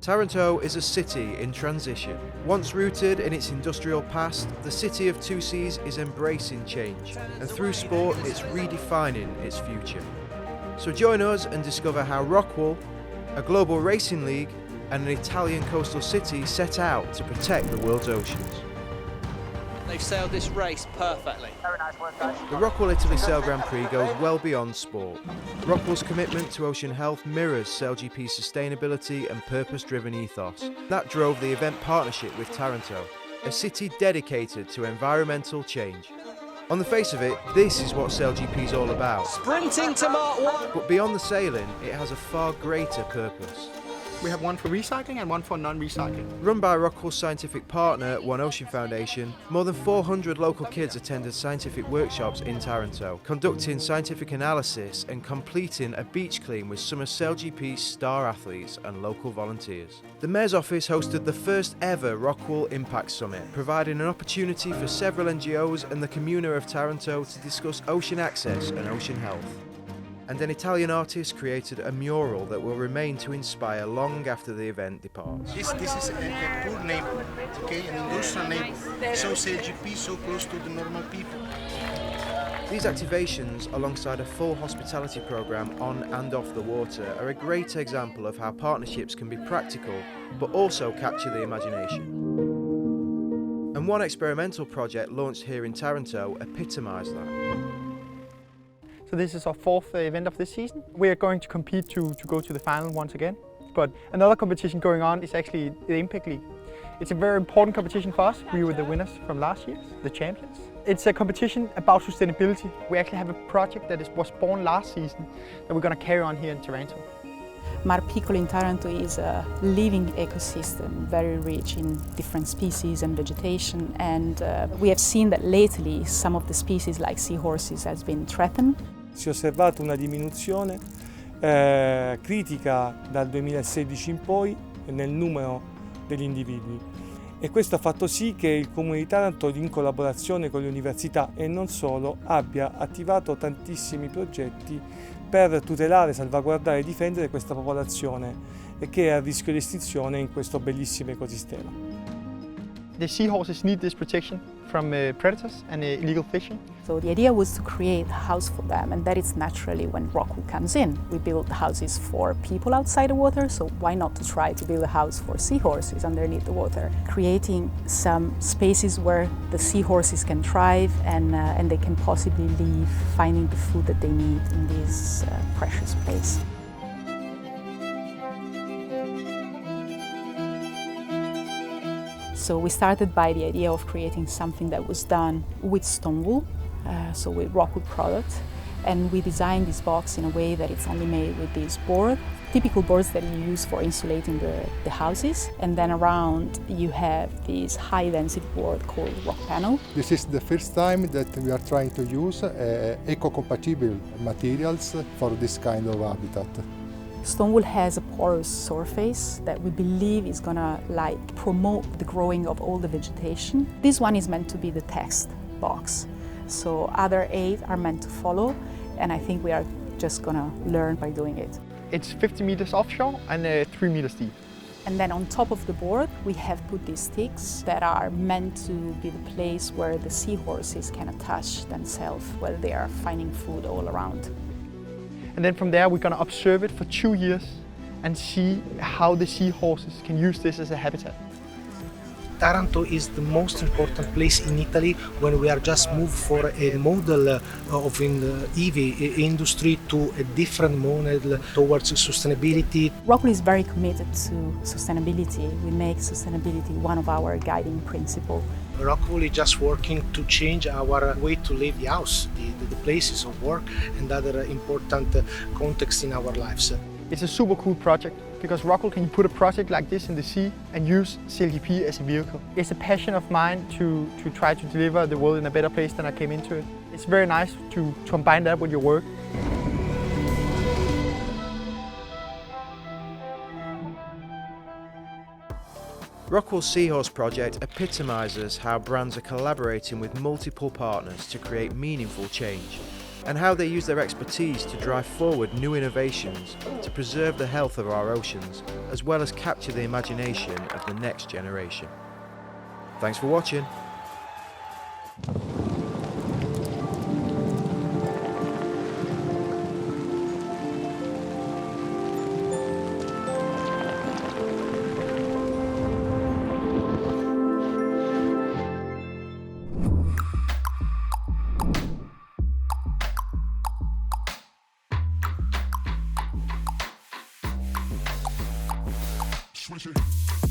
Taranto is a city in transition. Once rooted in its industrial past, the city of two seas is embracing change, and through sport it's redefining its future. So join us and discover how ROCKWOOL, a global racing league, and an Italian coastal city set out to protect the world's oceans. They've sailed this race perfectly. Very nice work, guys. The ROCKWOOL Italy Sail Grand Prix goes well beyond sport. ROCKWOOL's commitment to ocean health mirrors SailGP's sustainability and purpose-driven ethos. That drove the event partnership with Taranto, a city dedicated to environmental change. On the face of it, this is what SailGP is all about. Sprinting to Mark 1. But beyond the sailing, it has a far greater purpose. We have one for recycling and one for non-recycling. Run by ROCKWOOL's scientific partner, One Ocean Foundation, more than 400 local kids attended scientific workshops in Taranto, conducting scientific analysis and completing a beach clean with some of SailGP's star athletes and local volunteers. The Mayor's Office hosted the first ever ROCKWOOL Impact Summit, providing an opportunity for several NGOs and the Comune of Taranto to discuss ocean access and ocean health. And an Italian artist created a mural that will remain to inspire long after the event departs. This is a poor neighbor, okay, an industrial neighbor. So SailGP so close to the normal people. These activations, alongside a full hospitality programme on and off the water, are a great example of how partnerships can be practical, but also capture the imagination. And one experimental project launched here in Taranto epitomised that. So this is our fourth event of this season. We are going to compete to go to the final once again. But another competition going on is actually the Impact League. It's a very important competition for us. We were the winners from last year, the champions. It's a competition about sustainability. We actually have a project that was born last season that we're going to carry on here in Taranto. Mar Piccolo in Taranto is a living ecosystem, very rich in different species and vegetation, and we have seen that lately some of the species like seahorses has been threatened. Si è osservata una diminuzione critica dal 2016 in poi nel numero degli individui e questo ha fatto sì che il Comune di Taranto, in collaborazione con le università e non solo, abbia attivato tantissimi progetti per tutelare, salvaguardare e difendere questa popolazione che è a rischio di estinzione in questo bellissimo ecosistema. The seahorses need this protection from predators and illegal fishing. So the idea was to create a house for them, and that is naturally when ROCKWOOL comes in. We build houses for people outside the water, so why not to try to build a house for seahorses underneath the water? Creating some spaces where the seahorses can thrive and they can possibly live, finding the food that they need in this precious place. So we started by the idea of creating something that was done with stone wool, so with ROCKWOOL products, and we designed this box in a way that it's only made with this board, typical boards that you use for insulating the houses, and then around you have this high density board called rock panel. This is the first time that we are trying to use eco-compatible materials for this kind of habitat. Stone wool has a porous surface that we believe is gonna promote the growing of all the vegetation. This one is meant to be the text box, so other 8 are meant to follow, and I think we are just gonna learn by doing it. It's 50 meters offshore and 3 meters deep. And then on top of the board we have put these sticks that are meant to be the place where the seahorses can attach themselves while they are finding food all around. And then from there we're going to observe it for 2 years and see how the seahorses can use this as a habitat. Taranto is the most important place in Italy when we are just moved for a model of EV industry to a different model towards sustainability. ROCKWOOL is very committed to sustainability. We make sustainability one of our guiding principles. ROCKWOOL is just working to change our way to live the house, the places of work and other important contexts in our lives. It's a super cool project because ROCKWOOL can put a project like this in the sea and use SailGP as a vehicle. It's a passion of mine to try to deliver the world in a better place than I came into it. It's very nice to combine that with your work. ROCKWOOL Seahorse project epitomises how brands are collaborating with multiple partners to create meaningful change. and how they use their expertise to drive forward new innovations to preserve the health of our oceans, as well as capture the imagination of the next generation. Thanks for watching. Switch it.